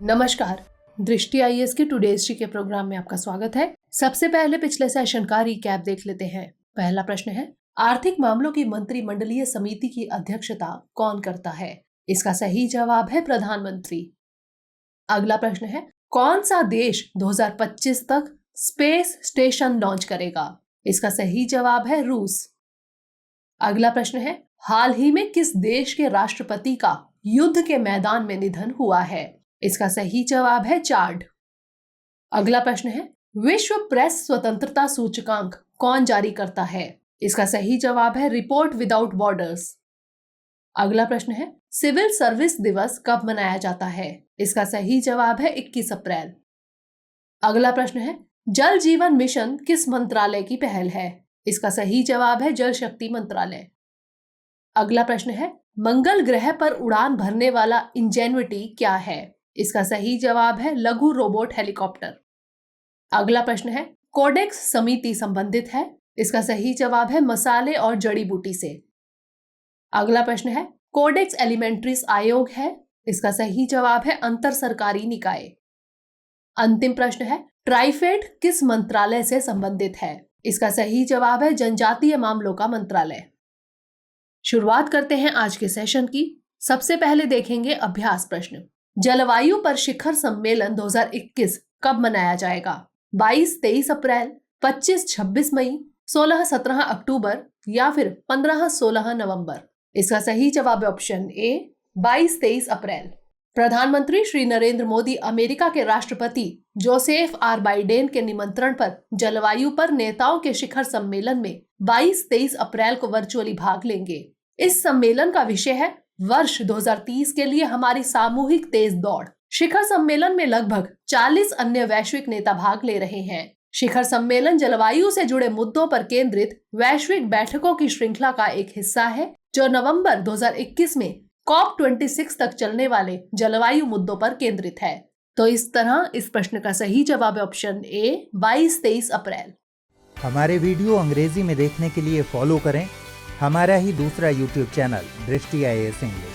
नमस्कार। दृष्टि आईएएस के टुडेज के प्रोग्राम में आपका स्वागत है। सबसे पहले पिछले सेशन का रिकैप देख लेते हैं। पहला प्रश्न है, आर्थिक मामलों की मंत्रिमंडलीय समिति की अध्यक्षता कौन करता है? इसका सही जवाब है प्रधानमंत्री। अगला प्रश्न है, कौन सा देश 2025 तक स्पेस स्टेशन लॉन्च करेगा? इसका सही जवाब है रूस। अगला प्रश्न है, हाल ही में किस देश के राष्ट्रपति का युद्ध के मैदान में निधन हुआ है? इसका सही जवाब है चाड। अगला प्रश्न है, विश्व प्रेस स्वतंत्रता सूचकांक कौन जारी करता है? इसका सही जवाब है रिपोर्ट विदाउट बॉर्डर्स। अगला प्रश्न है, सिविल सर्विस दिवस कब मनाया जाता है? इसका सही जवाब है 21 अप्रैल। अगला प्रश्न है, जल जीवन मिशन किस मंत्रालय की पहल है? इसका सही जवाब है जल शक्ति मंत्रालय। अगला प्रश्न है, मंगल ग्रह पर उड़ान भरने वाला इंजेन्युटी क्या है? इसका सही जवाब है लघु रोबोट हेलीकॉप्टर। अगला प्रश्न है, कोडेक्स समिति संबंधित है? इसका सही जवाब है मसाले और जड़ी बूटी से। अगला प्रश्न है, कोडेक्स एलिमेंट्रिस आयोग है? इसका सही जवाब है अंतर सरकारी निकाय। अंतिम प्रश्न है, ट्राइफेड किस मंत्रालय से संबंधित है? इसका सही जवाब है जनजातीय मामलों का मंत्रालय। शुरुआत करते हैं आज के सेशन की। सबसे पहले देखेंगे अभ्यास प्रश्न। जलवायु पर शिखर सम्मेलन 2021 कब मनाया जाएगा? 22-23 अप्रैल, 25-26 मई, 16-17 अक्टूबर या फिर 15-16 नवंबर? इसका सही जवाब है ऑप्शन ए 22-23 अप्रैल। प्रधानमंत्री श्री नरेंद्र मोदी अमेरिका के राष्ट्रपति जोसेफ आर बाइडेन के निमंत्रण पर जलवायु पर नेताओं के शिखर सम्मेलन में 22-23 अप्रैल को वर्चुअली भाग लेंगे। इस सम्मेलन का विषय है वर्ष 2030 के लिए हमारी सामूहिक तेज दौड़। शिखर सम्मेलन में लगभग 40 अन्य वैश्विक नेता भाग ले रहे हैं। शिखर सम्मेलन जलवायु से जुड़े मुद्दों पर केंद्रित वैश्विक बैठकों की श्रृंखला का एक हिस्सा है, जो नवंबर 2021 में COP26 तक चलने वाले जलवायु मुद्दों पर केंद्रित है। तो इस तरह इस प्रश्न का सही जवाब है ऑप्शन ए 22-23 अप्रैल। हमारे वीडियो अंग्रेजी में देखने के लिए फॉलो करें हमारा ही दूसरा यूट्यूब चैनल दृष्टि आईएएस इंग्लिश।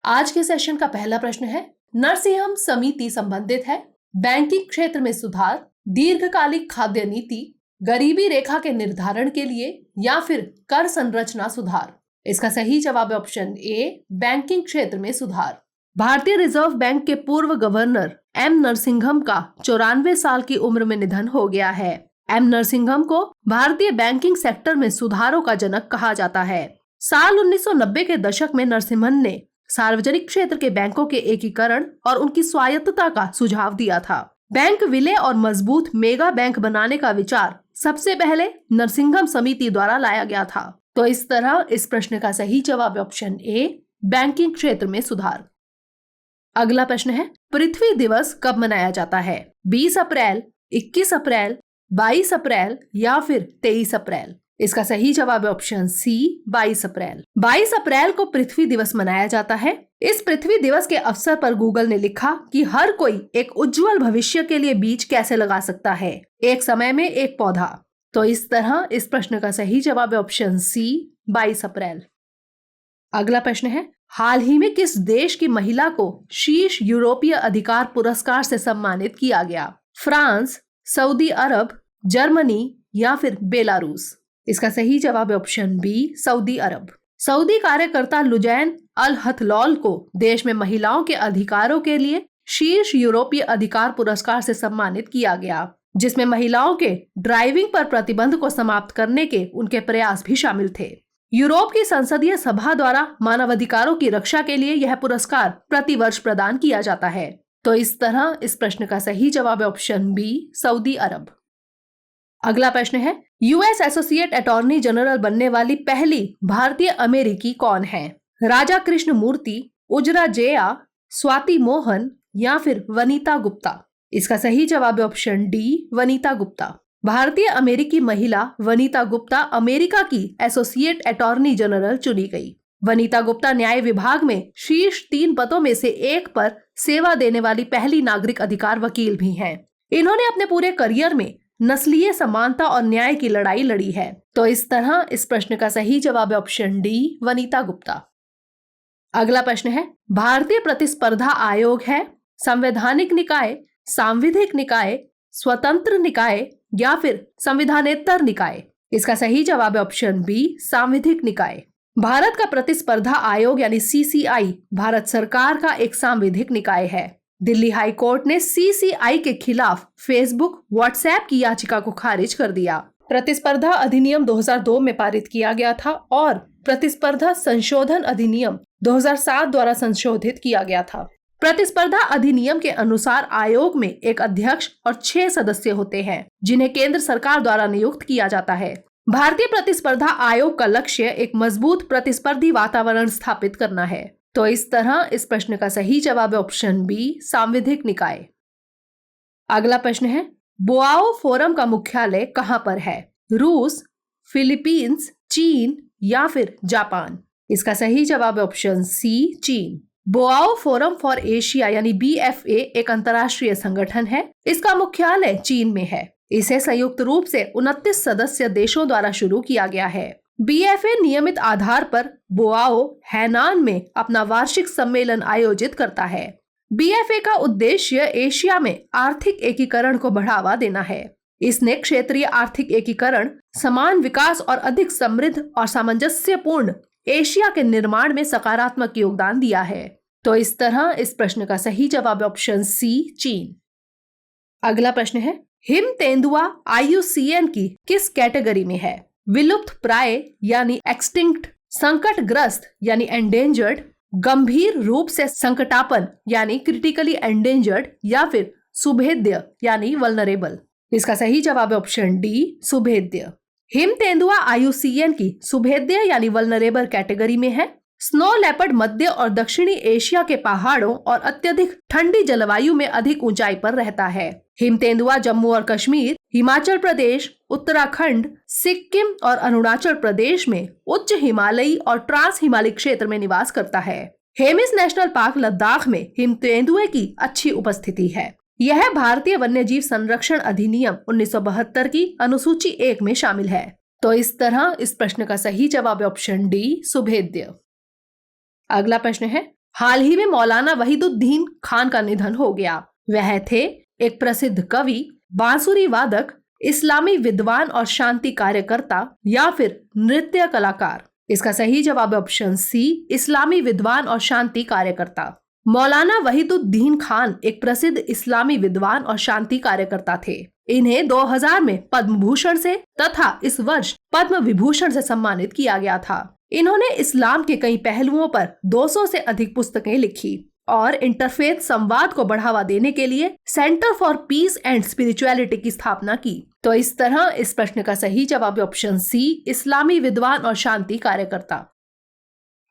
आज के सेशन का पहला प्रश्न है, नरसिंहम समिति संबंधित है बैंकिंग क्षेत्र में सुधार, दीर्घकालिक खाद्य नीति, गरीबी रेखा के निर्धारण के लिए या फिर कर संरचना सुधार? इसका सही जवाब है ऑप्शन ए बैंकिंग क्षेत्र में सुधार। भारतीय रिजर्व बैंक के पूर्व गवर्नर एम नरसिंघम का 94 साल की उम्र में निधन हो गया है। एम नरसिंघम को भारतीय बैंकिंग सेक्टर में सुधारों का जनक कहा जाता है। साल 1990 के दशक में नरसिम्हन ने सार्वजनिक क्षेत्र के बैंकों के एकीकरण और उनकी स्वायत्तता का सुझाव दिया था। बैंक विलय और मजबूत मेगा बैंक बनाने का विचार सबसे पहले नरसिंघम समिति द्वारा लाया गया था। तो इस तरह इस प्रश्न का सही जवाब है ऑप्शन ए बैंकिंग क्षेत्र में सुधार। अगला प्रश्न है, पृथ्वी दिवस कब मनाया जाता है? 20 अप्रैल, 21 अप्रैल, 22 अप्रैल या फिर 23 अप्रैल? इसका सही जवाब है ऑप्शन सी 22 अप्रैल। 22 अप्रैल को पृथ्वी दिवस मनाया जाता है। इस पृथ्वी दिवस के अवसर पर गूगल ने लिखा कि हर कोई एक उज्जवल भविष्य के लिए बीज कैसे लगा सकता है, एक समय में एक पौधा। तो इस तरह इस प्रश्न का सही जवाब है ऑप्शन सी 22 अप्रैल। अगला प्रश्न है, हाल ही में किस देश की महिला को शीर्ष यूरोपीय अधिकार पुरस्कार से सम्मानित किया गया? फ्रांस, सऊदी अरब, जर्मनी या फिर बेलारूस? इसका सही जवाब है ऑप्शन बी सऊदी अरब। सऊदी कार्यकर्ता लुजैन अल हथलौल को देश में महिलाओं के अधिकारों के लिए शीर्ष यूरोपीय अधिकार पुरस्कार से सम्मानित किया गया, जिसमें महिलाओं के ड्राइविंग पर प्रतिबंध को समाप्त करने के उनके प्रयास भी शामिल थे। यूरोप की संसदीय सभा द्वारा मानवाधिकारों की रक्षा के लिए यह पुरस्कार प्रतिवर्ष प्रदान किया जाता है। तो इस तरह इस प्रश्न का सही जवाब है ऑप्शन बी सऊदी अरब। अगला प्रश्न है, यूएस एसोसिएट अटॉर्नी जनरल बनने वाली पहली भारतीय अमेरिकी कौन है? राजा कृष्ण मूर्ति, उजरा जेया, स्वाति मोहन या फिर वनीता गुप्ता? इसका सही जवाब है ऑप्शन डी वनीता गुप्ता। भारतीय अमेरिकी महिला वनीता गुप्ता अमेरिका की एसोसिएट अटॉर्नी जनरल चुनी गई। वनीता गुप्ता न्याय विभाग में शीर्ष 3 पदों में से एक पर सेवा देने वाली पहली नागरिक अधिकार वकील भी हैं। इन्होंने अपने पूरे करियर में नस्लीय समानता और न्याय की लड़ाई लड़ी है। तो इस तरह इस प्रश्न का सही जवाब है ऑप्शन डी वनीता गुप्ता। अगला प्रश्न है, भारतीय प्रतिस्पर्धा आयोग है संवैधानिक निकाय, सांविधिक निकाय, स्वतंत्र निकाय या फिर संविधानेतर निकाय? इसका सही जवाब है ऑप्शन बी, सांविधिक निकाय। भारत का प्रतिस्पर्धा आयोग यानी CCI भारत सरकार का एक सांविधिक निकाय है। दिल्ली हाई कोर्ट ने CCI के खिलाफ फेसबुक, व्हाट्सएप की याचिका को खारिज कर दिया। प्रतिस्पर्धा अधिनियम 2002 में पारित किया गया था और प्रतिस्पर्धा संशोधन अधिनियम 2007 द्वारा संशोधित किया गया था। प्रतिस्पर्धा अधिनियम के अनुसार आयोग में एक अध्यक्ष और 6 सदस्य होते हैं, जिन्हें केंद्र सरकार द्वारा नियुक्त किया जाता है। भारतीय प्रतिस्पर्धा आयोग का लक्ष्य एक मजबूत प्रतिस्पर्धी वातावरण स्थापित करना है। तो इस तरह इस प्रश्न का सही जवाब है ऑप्शन बी, सांविधिक निकाय। अगला प्रश्न है, बोआओ फोरम का मुख्यालय कहाँ पर है? रूस, फिलीपींस, चीन या फिर जापान? इसका सही जवाब है ऑप्शन सी, चीन। बोआओ फोरम फॉर एशिया यानी BFA एक अंतर्राष्ट्रीय संगठन है। इसका मुख्यालय चीन में है। इसे संयुक्त रूप से 29 सदस्य देशों द्वारा शुरू किया गया है। BFA नियमित आधार पर बोआओ हैनान में अपना वार्षिक सम्मेलन आयोजित करता है। BFA का उद्देश्य एशिया में आर्थिक एकीकरण को बढ़ावा देना है। इसने क्षेत्रीय आर्थिक एकीकरण, समान विकास और अधिक समृद्ध और सामंजस्यपूर्ण एशिया के निर्माण में सकारात्मक योगदान दिया है। तो इस तरह इस प्रश्न का सही जवाब ऑप्शन सी, चीन। अगला प्रश्न है, हिम तेंदुआ IUCN की किस कैटेगरी में है? विलुप्त प्राय यानी एक्सटिंक्ट, संकटग्रस्त यानी एंडेंजर्ड, गंभीर रूप से संकटापन यानी क्रिटिकली एंडेंजर्ड या फिर सुभेद्य यानी वल्नरेबल? इसका सही जवाब है ऑप्शन डी, सुभेद्य। हिम तेंदुआ IUCN की सुभेद्य यानी वल्नरेबल कैटेगरी में है। स्नो लेपर्ड मध्य और दक्षिणी एशिया के पहाड़ों और अत्यधिक ठंडी जलवायु में अधिक ऊंचाई पर रहता है। हिम तेंदुआ जम्मू और कश्मीर, हिमाचल प्रदेश, उत्तराखंड, सिक्किम और अरुणाचल प्रदेश में उच्च हिमालयी और ट्रांस हिमालयी क्षेत्र में निवास करता है। हेमिस नेशनल पार्क लद्दाख में हिम तेंदुए की अच्छी उपस्थिति है। यह भारतीय वन्यजीव संरक्षण अधिनियम 1972 की अनुसूची 1 में शामिल है। तो इस तरह इस प्रश्न का सही जवाब है ऑप्शन डी, सुभेद्य। अगला प्रश्न है, हाल ही में मौलाना वहीदुद्दीन खान का निधन हो गया। वह थे एक प्रसिद्ध कवि, बांसुरी वादक, इस्लामी विद्वान और शांति कार्यकर्ता या फिर नृत्य कलाकार? इसका सही जवाब है ऑप्शन सी, इस्लामी विद्वान और शांति कार्यकर्ता। मौलाना वहीदुद्दीन खान एक प्रसिद्ध इस्लामी विद्वान और शांति कार्यकर्ता थे। इन्हें 2000 में पद्म भूषण से तथा इस वर्ष पद्म विभूषण से सम्मानित किया गया था। इन्होंने इस्लाम के कई पहलुओं पर 200 से अधिक पुस्तकें लिखी और इंटरफेथ संवाद को बढ़ावा देने के लिए centre for piece and spirituality की स्थापना की। तो इस तरह इस प्रश्न का सही जवाब है ऑप्शन सी, इस्लामी विद्वान और शांति कार्यकर्ता।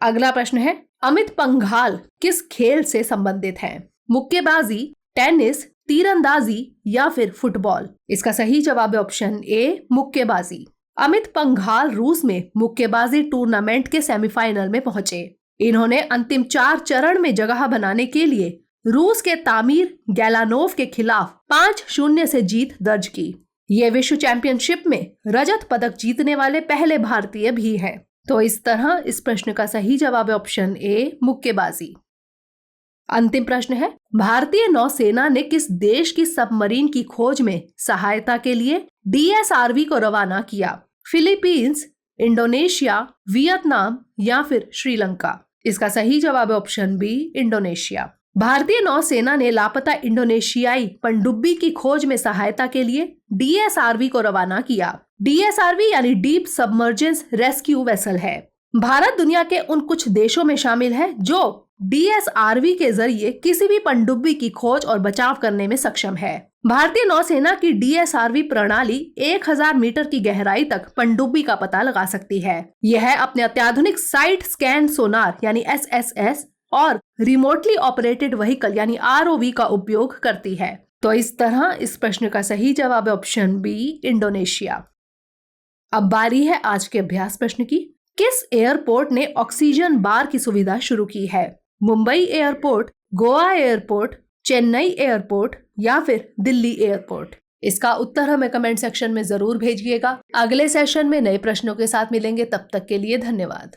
अगला प्रश्न है, अमित पंघाल किस खेल से संबंधित हैं? मुक्केबाजी, टेनिस, तीरंदाजी या फिर फुटबॉल? इसका सही जवाब है ऑप्शन ए, मुक्केबाजी। अमित पंघाल रूस में मुक्केबाजी टूर्नामेंट के सेमीफाइनल में पहुंचे। इन्होंने अंतिम 4 चरण में जगह बनाने के लिए रूस के तामीर गैलानोव के खिलाफ 5-0 से जीत दर्ज की। ये विश्व चैंपियनशिप में रजत पदक जीतने वाले पहले भारतीय भी हैं। तो इस तरह इस प्रश्न का सही जवाब है ऑप्शन ए, मुक्केबाजी। अंतिम प्रश्न है, भारतीय नौसेना ने किस देश की सबमरीन की खोज में सहायता के लिए DSRV को रवाना किया? फिलीपींस, इंडोनेशिया, वियतनाम या फिर श्रीलंका? इसका सही जवाब है ऑप्शन बी, इंडोनेशिया। भारतीय नौसेना ने लापता इंडोनेशियाई पनडुब्बी की खोज में सहायता के लिए DSRV को रवाना किया। DSRV यानी डीप सबमर्जेंस रेस्क्यू वेसल है। भारत दुनिया के उन कुछ देशों में शामिल है जो DSRV के जरिए किसी भी पनडुब्बी की खोज और बचाव करने में सक्षम है। भारतीय नौसेना की DSRV प्रणाली 1000 मीटर की गहराई तक पनडुब्बी का पता लगा सकती है। यह अपने अत्याधुनिक साइड स्कैन सोनार यानी SSS और रिमोटली ऑपरेटेड व्हीकल यानी ROV का उपयोग करती है। तो इस तरह इस प्रश्न का सही जवाब है ऑप्शन बी, इंडोनेशिया। अब बारी है आज के अभ्यास प्रश्न की। किस एयरपोर्ट ने ऑक्सीजन बार की सुविधा शुरू की है? Mumbai airport, Goa airport, Chennai airport या फिर दिल्ली एयरपोर्ट? इसका उत्तर हमें कमेंट सेक्शन में जरूर भेजिएगा। अगले सेशन में नए प्रश्नों के साथ मिलेंगे, तब तक के लिए धन्यवाद।